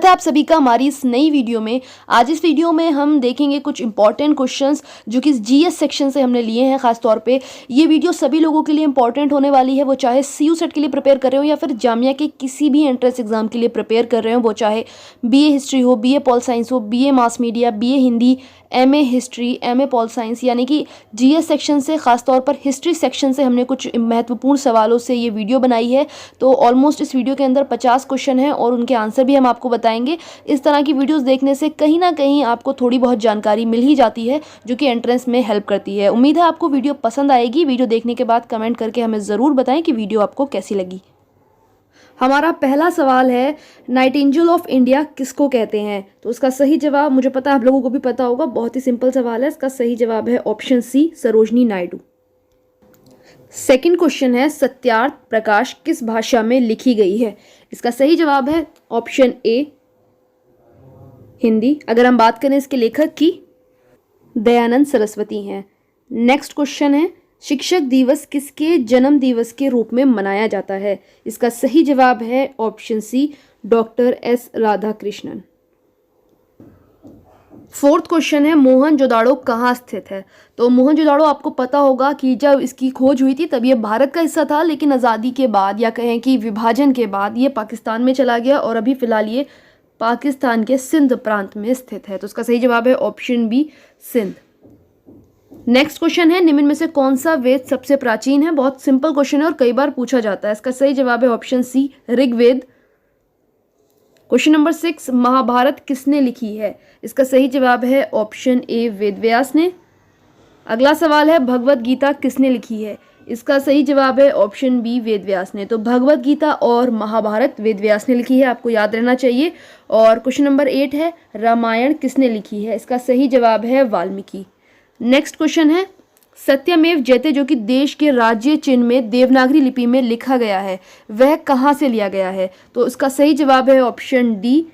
है आप सभी का हमारी इस नई वीडियो में। आज इस वीडियो में हम देखेंगे कुछ इंपॉर्टेंट क्वेश्चंस जो कि जीएस सेक्शन से हमने लिए हैं। खास तौर पे ये वीडियो सभी लोगों के लिए इंपॉर्टेंट होने वाली है, वो चाहे सीयू सेट के लिए प्रिपेयर कर रहे हो या फिर जामिया के किसी भी एंट्रेंस एग्जाम के लिए प्रिपेयर कर रहे हो, वो चाहे बीए हिस्ट्री हो, बीए पॉल साइंस हो, BA mass media, BA Hindi, MA history, MA pol science. यानी कि जीएस सेक्शन से, खासतौर पर हिस्ट्री सेक्शन से हमने कुछ महत्वपूर्ण सवालों से ये वीडियो बनाई है। तो ऑलमोस्ट इस वीडियो के अंदर 50 क्वेश्चन हैं और उनके आंसर भी हम आपको बताएंगे। इस तरह की वीडियोस देखने से कहीं ना कहीं आपको थोड़ी बहुत जानकारी मिल ही जाती है, जो कि एंट्रेंस में हेल्प करती है। उम्मीद है आपको वीडियो पसंद आएगी। वीडियो देखने के बाद कमेंट करके हमें ज़रूर बताएं कि वीडियो आपको कैसी लगी। हमारा पहला सवाल है, नाइटिंगेल ऑफ इंडिया किसको कहते हैं? तो उसका सही जवाब, मुझे पता है आप लोगों को भी पता होगा, बहुत ही सिंपल सवाल है। इसका सही जवाब है option C, Sarojini Naidu. Second question है, सत्यार्थ प्रकाश किस भाषा में लिखी गई है? इसका सही जवाब है ऑप्शन ए, हिंदी। अगर हम बात करें इसके लेखक की, दयानंद सरस्वती हैं। नेक्स्ट क्वेश्चन है, शिक्षक दिवस किसके जन्म दिवस के रूप में मनाया जाता है? इसका सही जवाब है option C, doctor S Radhakrishnan. Fourth question है, मोहनजोदाड़ो कहाँ स्थित है? तो मोहनजोदाड़ो आपको पता होगा कि जब इसकी खोज हुई थी तब ये भारत का हिस्सा था, लेकिन आज़ादी के बाद या कहें कि विभाजन के बाद ये पाकिस्तान में चला गया और अभी फिलहाल ये पाकिस्तान के सिंध प्रांत में स्थित है। तो उसका सही जवाब है option B, Sindh. Next question है, निम्न में से कौन सा वेद सबसे प्राचीन है? बहुत सिंपल क्वेश्चन है और कई बार पूछा जाता है। इसका सही जवाब है option C, Rigveda. Question number 6, Mahabharata किसने लिखी है? इसका सही जवाब है ऑप्शन ए, वेद व्यास ने। अगला सवाल है, भगवत गीता किसने लिखी है? इसका सही जवाब है ऑप्शन बी, वेद व्यास ने। तो भगवत गीता और महाभारत वेद व्यास ने लिखी है, आपको याद रहना चाहिए। और क्वेश्चन नंबर 8 है, रामायण किसने लिखी है? इसका सही जवाब है वाल्मीकि। नेक्स्ट क्वेश्चन है, सत्यमेव जयते जो कि देश के राज्य चिन्ह में देवनागरी लिपि में लिखा गया है, वह कहाँ से लिया गया है? तो इसका सही जवाब है ऑप्शन डी,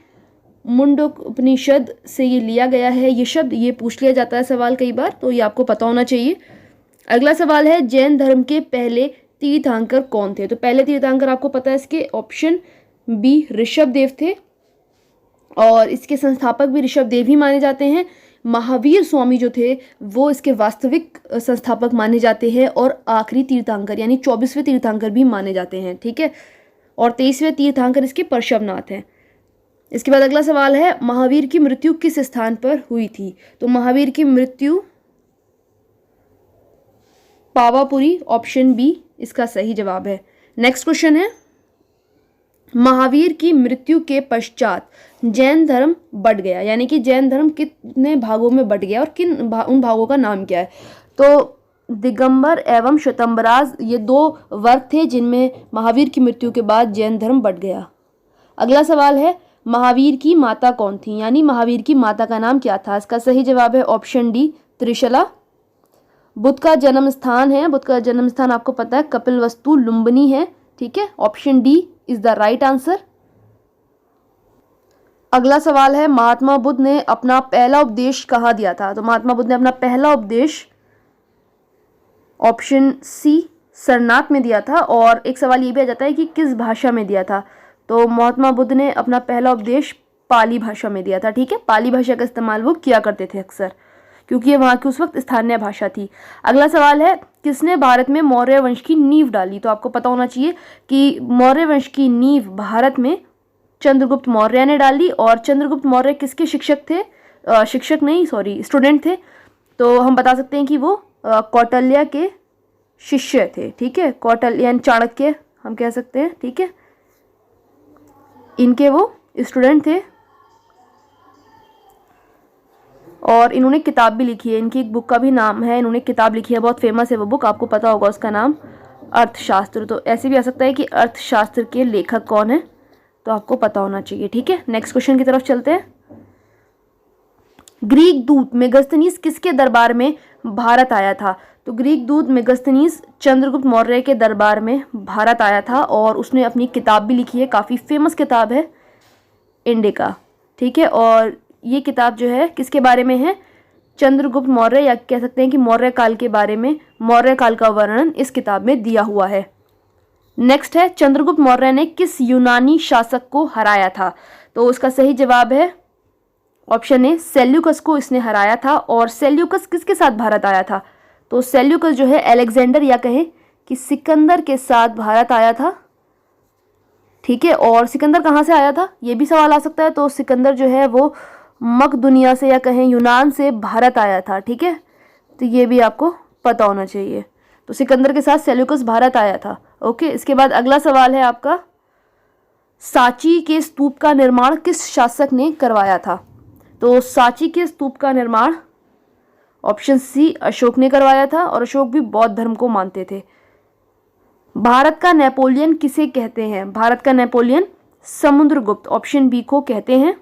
मुंडक उपनिषद से ये लिया गया है। ये शब्द ये पूछ लिया जाता है सवाल कई बार, तो ये आपको पता होना चाहिए। अगला सवाल है, जैन धर्म के पहले तीर्थंकर कौन थे? तो पहले तीर्थंकर आपको पता है इसके, ऑप्शन बी, ऋषभ देव थे और इसके संस्थापक भी ऋषभ देव ही माने जाते हैं। महावीर स्वामी जो थे वो इसके वास्तविक संस्थापक माने जाते हैं और आखिरी तीर्थंकर यानी 24वें तीर्थंकर भी माने जाते हैं, ठीक है। और 23वें तीर्थंकर इसके पार्श्वनाथ हैं। इसके बाद अगला सवाल है, महावीर की मृत्यु किस स्थान पर हुई थी? तो महावीर की मृत्यु पावापुरी, ऑप्शन बी इसका सही जवाब है। नेक्स्ट क्वेश्चन है, महावीर की मृत्यु के पश्चात जैन धर्म बढ़ गया, यानी कि जैन धर्म कितने भागों में बढ़ गया और उन भागों का नाम क्या है? तो दिगंबर एवं श्वेतांबराज ये 2 वर्ग थे जिनमें महावीर की मृत्यु के बाद जैन धर्म बढ़ गया। अगला सवाल है, महावीर की माता कौन थी, यानी महावीर की माता का नाम क्या था? इसका सही जवाब है ऑप्शन डी, त्रिशला। बुद्ध का जन्म स्थान है, बुद्ध का जन्म स्थान आपको पता है कपिलवस्तु लुम्बिनी है, ठीक है। Option D is the right answer. अगला सवाल है, महात्मा बुद्ध ने अपना पहला उपदेश कहाँ दिया था? तो महात्मा बुद्ध ने अपना पहला उपदेश ऑप्शन सी, सरनाथ में दिया था। और एक सवाल ये भी आ जाता है कि किस भाषा में दिया था? तो महात्मा बुद्ध ने अपना पहला उपदेश पाली भाषा में दिया था, ठीक है। पाली भाषा का इस्तेमाल वो किया करते थे अक्सर, क्योंकि ये वहाँ की उस वक्त स्थानीय भाषा थी। अगला सवाल है, किसने भारत में मौर्य वंश की नींव डाली? तो आपको पता होना चाहिए कि मौर्य वंश की नींव भारत में चंद्रगुप्त मौर्य ने डाली। और चंद्रगुप्त मौर्य किसके शिक्षक थे? स्टूडेंट थे। तो हम बता सकते हैं कि वो कौटिल्य के शिष्य थे, ठीक है। कौटिल्य यानी चाणक्य हम कह सकते हैं, ठीक है, इनके वो स्टूडेंट थे। और इन्होंने किताब भी लिखी है, इनकी एक बुक का भी नाम है, इन्होंने किताब लिखी है, बहुत फेमस है वो बुक, आपको पता होगा उसका नाम, अर्थशास्त्र। तो ऐसे भी आ सकता है कि अर्थशास्त्र के लेखक कौन है, तो आपको पता होना चाहिए, ठीक है। नेक्स्ट क्वेश्चन की तरफ चलते हैं। ग्रीक दूत मेगास्थनीज किसके दरबार में भारत आया था? तो ग्रीक दूत मेगास्थनीज चंद्रगुप्त मौर्य के दरबार में भारत आया था और उसने अपनी किताब भी लिखी है, काफ़ी फेमस किताब है, इंडिका, ठीक है। और ये किताब जो है किसके बारे में है? चंद्रगुप्त मौर्य, या कह सकते हैं कि मौर्य काल के बारे में, मौर्य काल का वर्णन इस किताब में दिया हुआ है। नेक्स्ट है, चंद्रगुप्त मौर्य ने किस यूनानी शासक को हराया था? तो उसका सही जवाब है ऑप्शन ए, सेल्यूकस को इसने हराया था। और सेल्यूकस किसके साथ भारत आया था? तो सेल्यूकस जो है अलेक्जेंडर या कहें कि सिकंदर के साथ भारत आया था, ठीक है। और सिकंदर कहाँ से आया था, ये भी सवाल आ सकता है। तो सिकंदर जो है वो मकदुनिया से या कहें यूनान से भारत आया था, ठीक है। तो ये भी आपको पता होना चाहिए। तो सिकंदर के साथ सेल्यूकस भारत आया था। ओके, इसके बाद अगला सवाल है आपका, सांची के स्तूप का निर्माण किस शासक ने करवाया था? तो सांची के स्तूप का निर्माण ऑप्शन सी, अशोक ने करवाया था। और अशोक भी बौद्ध धर्म को मानते थे। भारत का नेपोलियन किसे कहते हैं? भारत का नेपोलियन समुद्रगुप्त, ऑप्शन बी को कहते हैं।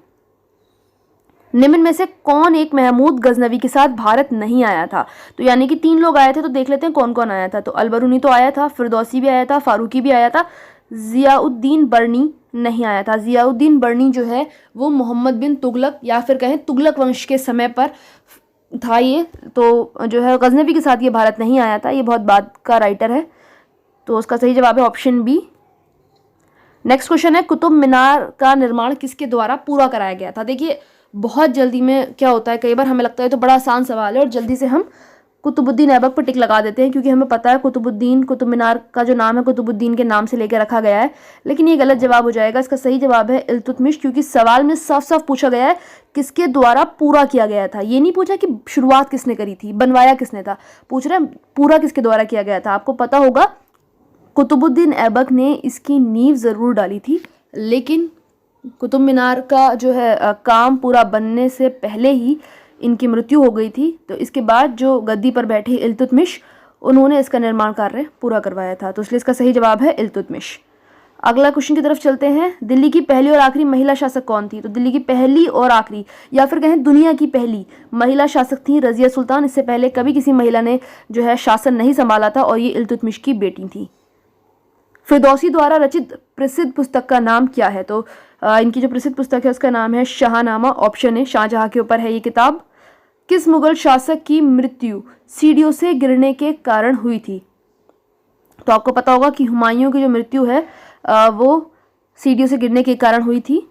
निम्न में से कौन एक महमूद गजनवी के साथ भारत नहीं आया था? तो यानी कि 3 लोग आए थे, तो देख लेते हैं कौन कौन आया था। तो अलबरूनी तो आया था, फिरदौसी भी आया था, फारूकी भी आया था, जियाउद्दीन बर्नी नहीं आया था। जियाउद्दीन बर्नी जो है वो मोहम्मद बिन तुगलक या फिर कहें तुगलक वंश के समय पर था ये, तो जो है गजनवी के साथ ये भारत नहीं आया था। ये बहुत बाद का राइटर है। तो उसका सही जवाब है ऑप्शन बी। नेक्स्ट क्वेश्चन है, कुतुब मीनार का निर्माण किसके द्वारा पूरा कराया गया था? देखिए बहुत जल्दी में क्या होता है, कई बार हमें लगता है तो बड़ा आसान सवाल है और जल्दी से हम कुतुबुद्दीन ऐबक पर टिक लगा देते हैं, क्योंकि हमें पता है कुतुबुद्दीन, कुतुब मीनार का जो नाम है कुतुबुद्दीन के नाम से लेकर रखा गया है। लेकिन ये गलत जवाब हो जाएगा। इसका सही जवाब है इल्तुतमिश, क्योंकि सवाल में साफ साफ पूछा गया है किसके द्वारा पूरा किया गया था। ये नहीं पूछा कि शुरुआत किसने करी थी, बनवाया किसने था, पूछ रहे हैं पूरा किसके द्वारा किया गया था। आपको पता होगा कुतुबुद्दीन ऐबक ने इसकी नींव ज़रूर डाली थी, लेकिन कुतुब मीनार का जो है काम पूरा बनने से पहले ही इनकी मृत्यु हो गई थी। तो इसके बाद जो गद्दी पर बैठे इल्तुतमिश, उन्होंने इसका निर्माण कार्य पूरा करवाया था। तो इसलिए इसका सही जवाब है इल्तुतमिश। अगला क्वेश्चन की तरफ चलते हैं, दिल्ली की पहली और आखिरी महिला शासक कौन थी? तो दिल्ली की पहली और आखिरी या फिर कहें दुनिया की पहली महिला शासक थी रजिया सुल्तान। इससे पहले कभी किसी महिला ने जो है शासन नहीं संभाला था और ये इल्तुतमिश की बेटी थी। फिरदौसी द्वारा रचित प्रसिद्ध पुस्तक का नाम क्या है? तो इनकी जो प्रसिद्ध पुस्तक है उसका नाम है शाहनामा, ऑप्शन ए, शाहजहां के ऊपर है ये किताब। किस मुगल शासक की मृत्यु सीढ़ियों से गिरने के कारण हुई थी? तो आपको पता होगा कि हुमायूं की जो मृत्यु है वो सीढ़ियों से गिरने के कारण हुई थी।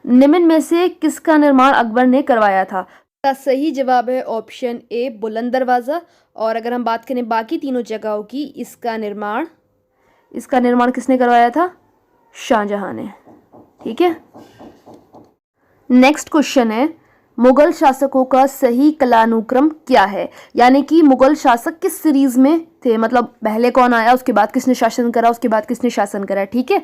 निम्न में से किसका निर्माण अकबर ने करवाया था? का सही जवाब है ऑप्शन ए, बुलंद दरवाज़ा। और अगर हम बात करें बाकी तीनों जगहों की, इसका निर्माण किसने करवाया था? शाहजहां ने, ठीक है। नेक्स्ट क्वेश्चन है, मुगल शासकों का सही कालानुक्रम क्या है? यानी कि मुगल शासक किस सीरीज में थे, मतलब पहले कौन आया, उसके बाद किसने शासन करा, उसके बाद किसने शासन करा, ठीक है।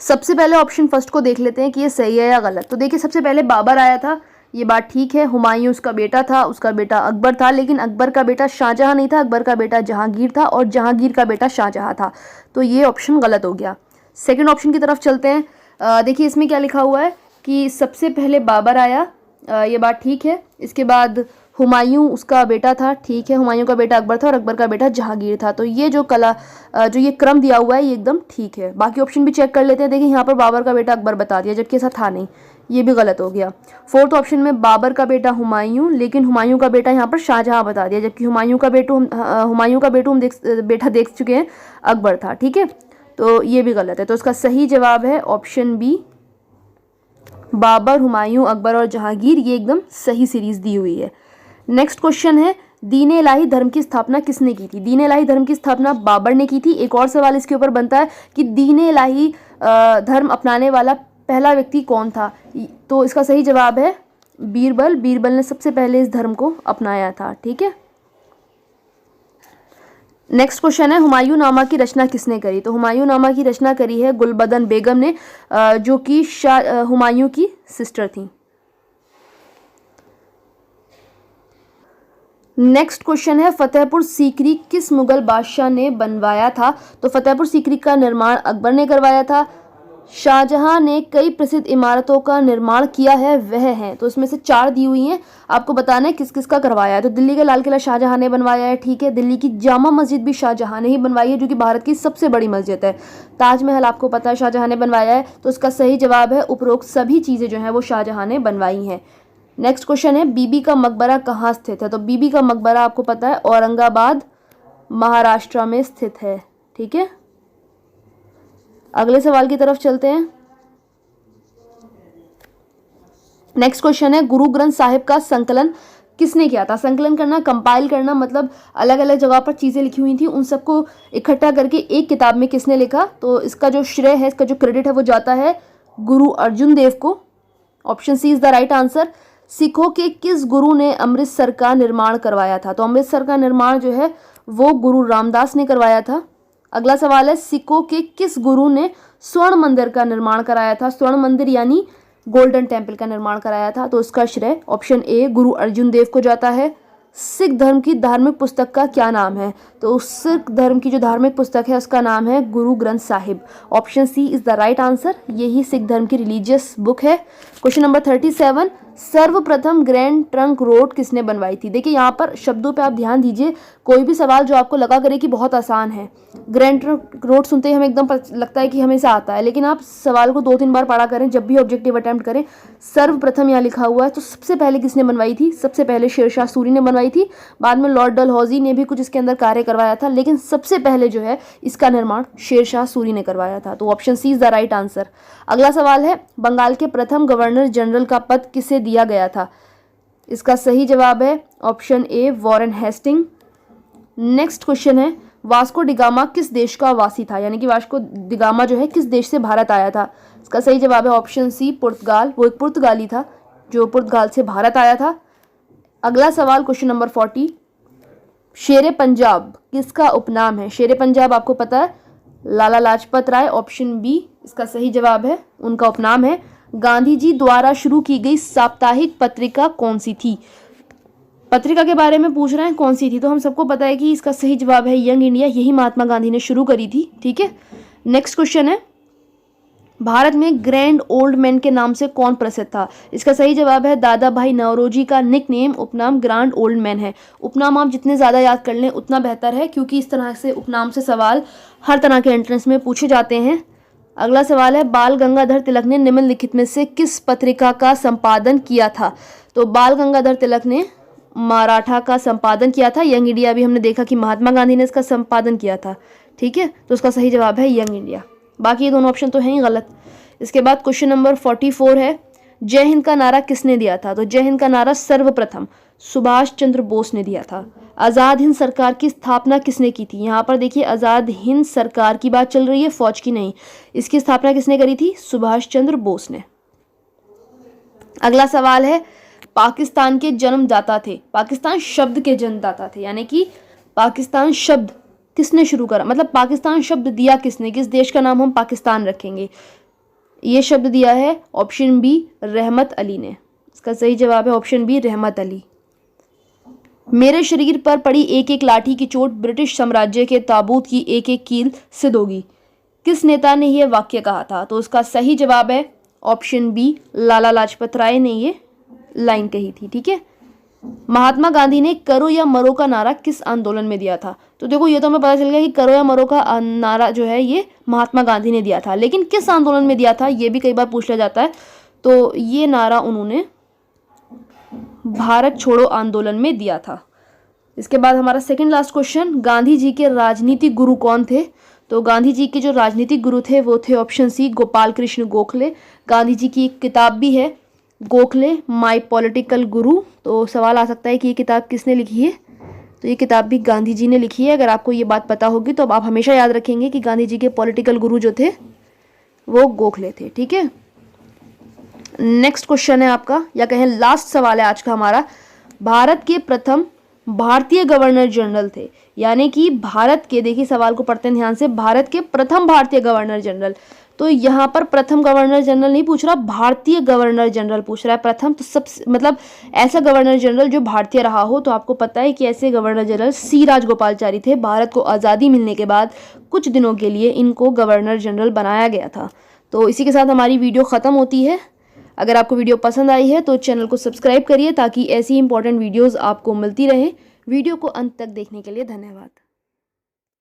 सबसे पहले ऑप्शन फर्स्ट को देख लेते हैं कि ये सही है या गलत। तो देखिए सबसे पहले बाबर आया था, ये बात ठीक है। हुमायूं उसका बेटा था, उसका बेटा अकबर था, लेकिन अकबर का बेटा शाहजहां नहीं था, अकबर का बेटा जहांगीर था और जहांगीर का बेटा शाहजहां था। तो ये ऑप्शन गलत हो गया। सेकंड ऑप्शन की तरफ चलते हैं। देखिए इसमें क्या लिखा हुआ है कि सबसे पहले बाबर आया, ये बात ठीक है। इसके बाद हुमायूं उसका बेटा था, ठीक है। हुमायूं का बेटा अकबर था और अकबर का बेटा जहांगीर था। तो ये जो ये क्रम दिया हुआ है ये एकदम ठीक है। बाकी ऑप्शन भी चेक कर लेते हैं। देखिए यहाँ पर बाबर का बेटा अकबर बता दिया, जबकि ऐसा था नहीं, ये भी गलत हो गया। फोर्थ ऑप्शन में बाबर का बेटा हुमायूं, लेकिन हुमायूं का बेटा यहाँ पर शाहजहां बता दिया, जबकि हुमायूं का बेटा हम देख चुके हैं अकबर था, ठीक है। तो ये भी गलत है। तो इसका सही जवाब है ऑप्शन बी, बाबर, हुमायूं, अकबर और जहांगीर, ये एकदम सही सीरीज दी हुई है। नेक्स्ट क्वेश्चन है, दीन इलाही धर्म की स्थापना किसने की थी? दीन इलाही धर्म की स्थापना बाबर ने की थी। एक और सवाल इसके ऊपर बनता है कि दीन इलाही धर्म अपनाने वाला पहला व्यक्ति कौन था? तो इसका सही जवाब है बीरबल। बीरबल ने सबसे पहले इस धर्म को अपनाया था, ठीक है। नेक्स्ट क्वेश्चन है, हुमायूं नामा की रचना किसने करी? तो हुमायूं नामा की रचना करी है गुलबदन बेगम ने, जो कि हुमायूं की सिस्टर थी। नेक्स्ट क्वेश्चन है, फतेहपुर सीकरी किस मुगल बादशाह ने बनवाया था? तो फतेहपुर सीकरी का निर्माण अकबर ने करवाया था। शाहजहां ने कई प्रसिद्ध इमारतों का निर्माण किया है, वह हैं, तो इसमें से 4 दी हुई हैं, आपको बताना है किस किस का करवाया है। तो दिल्ली का लाल किला शाहजहां ने बनवाया है, ठीक है। दिल्ली की जामा मस्जिद भी शाहजहां ने ही बनवाई है, जो कि भारत की सबसे बड़ी मस्जिद है। ताजमहल आपको पता है शाहजहां ने बनवाया है। तो इसका सही जवाब है उपरोक्त सभी चीज़ें जो हैं वो शाहजहां ने बनवाई हैं। नेक्स्ट क्वेश्चन है, बीबी का मकबरा कहाँ स्थित है? तो बीबी का मकबरा आपको पता है औरंगाबाद महाराष्ट्र में स्थित है, ठीक है। अगले सवाल की तरफ चलते हैं। नेक्स्ट क्वेश्चन है, गुरु ग्रंथ साहिब का संकलन किसने किया था? संकलन करना, कंपाइल करना, मतलब अलग अलग जगह पर चीज़ें लिखी हुई थी उन सबको इकट्ठा करके एक किताब में किसने लिखा? तो इसका जो श्रेय है, इसका जो क्रेडिट है वो जाता है गुरु अर्जुन देव को। Option C is the right answer. सिखों के किस गुरु ने अमृतसर का निर्माण करवाया था? तो अमृतसर का निर्माण जो है वो गुरु रामदास ने करवाया था। अगला सवाल है, सिखों के किस गुरु ने स्वर्ण मंदिर का निर्माण कराया था? स्वर्ण मंदिर यानी गोल्डन टेम्पल का निर्माण कराया था। तो इसका श्रेय ऑप्शन ए गुरु अर्जुन देव को जाता है। सिख धर्म की धार्मिक पुस्तक का क्या नाम है? तो सिख धर्म की जो धार्मिक पुस्तक है उसका नाम है Guru Granth Sahib. Option C is the right answer. यही सिख धर्म की रिलीजियस बुक है। क्वेश्चन नंबर 37, सर्वप्रथम ग्रैंड ट्रंक रोड किसने बनवाई थी? देखिए यहाँ पर शब्दों पे आप ध्यान दीजिए। कोई भी सवाल जो आपको लगा करे कि बहुत आसान है, ग्रैंड ट्रंक रोड सुनते ही हमें एकदम लगता है कि हमें से आता है, लेकिन आप सवाल को 2-3 बार पढ़ा करें जब भी ऑब्जेक्टिव अटेम्प्ट करें। सर्वप्रथम यहाँ लिखा हुआ है, तो सबसे पहले किसने बनवाई थी? सबसे पहले शेरशाह सूरी ने बनवाई थी। बाद में लॉर्ड डलहौजी ने भी कुछ इसके अंदर कार्य करवाया था, लेकिन सबसे पहले जो है इसका निर्माण शेरशाह सूरी ने करवाया था। तो option C is the right answer. अगला सवाल है, बंगाल के प्रथम गवर्नर जनरल का पद किसे दिया गया था? इसका सही जवाब है option A Warren Hasting. Next question है, वास्को डिगामा किस देश का वासी था? यानी कि वास्को डिगामा जो है किस देश से भारत आया था? इसका सही जवाब है ऑप्शन सी पुर्तगाल। वो एक पुर्तगाली था जो पुर्तगाल से भारत आया था। अगला सवाल क्वेश्चन नंबर 40, शेरे पंजाब किसका उपनाम है? शेरे पंजाब आपको पता है लाला लाजपत राय। ऑप्शन बी इसका सही जवाब है, उनका उपनाम है। गांधी जी द्वारा शुरू की गई साप्ताहिक पत्रिका कौन सी थी? पत्रिका के बारे में पूछ रहे हैं कौन सी थी, तो हम सबको पता है कि इसका सही जवाब है यंग इंडिया। यही महात्मा गांधी ने शुरू करी थी। ठीक है, नेक्स्ट क्वेश्चन है, भारत में ग्रैंड ओल्ड मैन के नाम से कौन प्रसिद्ध था? इसका सही जवाब है दादा भाई नौरोजी का निक नेम उपनाम ग्रैंड ओल्ड मैन है। उपनाम आप जितने ज़्यादा याद कर लें उतना बेहतर है, क्योंकि इस तरह से उपनाम से सवाल हर तरह के एंट्रेंस में पूछे जाते हैं। अगला सवाल है, बाल गंगाधर तिलक ने निम्नलिखित में से किस पत्रिका का संपादन किया था? तो बाल गंगाधर तिलक ने मराठा का संपादन किया था। यंग इंडिया भी हमने देखा कि महात्मा गांधी ने इसका संपादन किया था। ठीक है, तो उसका सही जवाब है यंग इंडिया। बाकी ये दोनों ऑप्शन तो हैं ही गलत। इसके बाद क्वेश्चन नंबर 44 है, जय हिंद का नारा किसने दिया था? तो जय हिंद का नारा सर्वप्रथम सुभाष चंद्र बोस ने दिया था। आज़ाद हिंद सरकार की स्थापना किसने की थी? यहाँ पर देखिए आज़ाद हिंद सरकार की बात चल रही है, फौज की नहीं। इसकी स्थापना किसने करी थी? सुभाष चंद्र बोस ने। अगला सवाल है, पाकिस्तान के जन्मदाता थे, पाकिस्तान शब्द के जन्मदाता थे, यानी कि पाकिस्तान शब्द किसने शुरू करा, मतलब पाकिस्तान शब्द दिया किसने? किस देश का नाम हम पाकिस्तान रखेंगे? ये शब्द दिया है ऑप्शन बी रहमत अली ने। इसका सही जवाब है ऑप्शन बी रहमत अली। मेरे शरीर पर पड़ी एक एक लाठी की चोट ब्रिटिश साम्राज्य के ताबूत की एक एक कील सिद्ध होगी। किस नेता ने यह वाक्य कहा था? तो उसका सही जवाब है ऑप्शन बी लाला लाजपत राय ने ये लाइन कही थी। ठीक है, महात्मा गांधी ने करो या मरो का नारा किस आंदोलन में दिया था? तो देखो ये तो हमें पता चल गया कि करो या मरो का नारा जो है ये महात्मा गांधी ने दिया था, लेकिन किस आंदोलन में दिया था ये भी कई बार पूछ लिया जाता है। तो ये नारा उन्होंने भारत छोड़ो आंदोलन में दिया था। इसके बाद हमारा second last question, Gandhi ji के राजनीतिक गुरु कौन थे? तो गांधी जी के जो राजनीतिक गुरु थे वो थे ऑप्शन सी गोपाल कृष्ण गोखले। गांधी जी की एक किताब भी है गोखले माय पॉलिटिकल गुरु। तो सवाल आ सकता है कि ये किताब किसने लिखी है? तो ये किताब भी गांधी जी ने लिखी है। अगर आपको ये बात पता होगी तो आप हमेशा याद रखेंगे कि गांधी जी के पॉलिटिकल गुरु जो थे वो गोखले थे। ठीक है, नेक्स्ट क्वेश्चन है आपका, या कहें लास्ट सवाल है आज का हमारा, भारत के प्रथम भारतीय गवर्नर जनरल थे, यानी कि भारत के, देखिए सवाल को पढ़ते हैं ध्यान से, भारत के प्रथम भारतीय गवर्नर जनरल। तो यहाँ पर प्रथम गवर्नर जनरल नहीं पूछ रहा, भारतीय गवर्नर जनरल पूछ रहा है। प्रथम तो सब मतलब ऐसा गवर्नर जनरल जो भारतीय रहा हो। तो आपको पता है कि ऐसे गवर्नर जनरल सी राजगोपालचारी थे। भारत को आज़ादी मिलने के बाद कुछ दिनों के लिए इनको गवर्नर जनरल बनाया गया था। तो इसी के साथ हमारी वीडियो ख़त्म होती है। अगर आपको वीडियो पसंद आई है तो चैनल को सब्सक्राइब करिए ताकि ऐसी इंपॉर्टेंट वीडियोज़ आपको मिलती रहें। वीडियो को अंत तक देखने के लिए धन्यवाद।